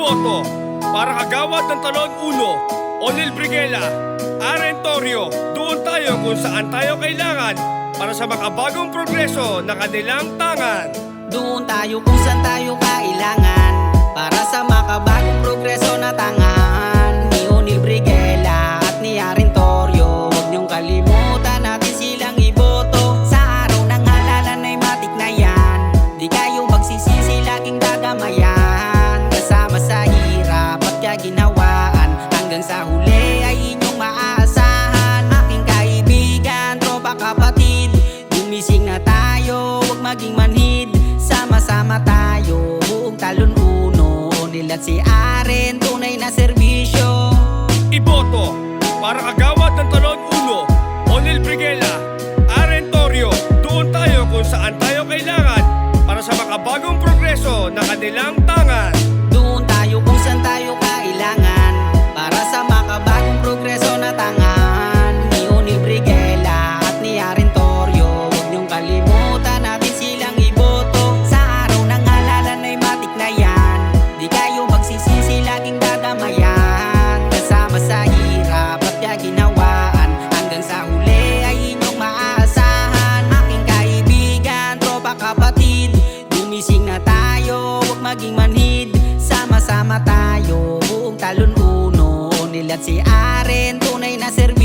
Iboto para kagawad ng Talon 1, Onil Briguela, Aren Torrio. Doon tayo kung saan tayo kailangan para sa makabagong progreso na kanilang tangan. Doon tayo kung saan tayo kailangan para sa makabagong progreso na tangan. Ni Onil Briguela at ni Aren Torrio, huwag niyong kalimutan natin silang iboto. Sa araw ng halalan ay matik na yan, di kayo magsisisi, laging gagamayan. Kasama sa hirap at kaginhawaan, hanggang sa huli ay inyong maaasahan. Aking kaibigan, tropa, kapatid, gumising na tayo, huwag maging manhid. Sama-sama tayo, buong Talon 1, Onil at si Aren, tunay na serbisyo. Iboto para kagawad ng Talon 1, Onil Briguela, Aren Torrio. Doon tayo kung saan tayo kailangan para sa makabagong progreso na kanilang tangan. Doon tayo kung saan tayo kailangan para sa makabagong progreso na tangan. Ni Onil Briguela at ni Aren Torrio, huwag niyong kalimutan natin silang iboto. Sa araw ng halalan ay matik na yan, di kayo magsisisi, laging gagamayan. Kasama sa hirap at kaginhawaan, hanggang sa huli ay inyong maaasahan. Aking kaibigan, tropa, kapatid, gumising na tayo, huwag maging manhid. Sama-sama tayo, buong Talon 1, Onil at si Aren, tunay na serbisyo.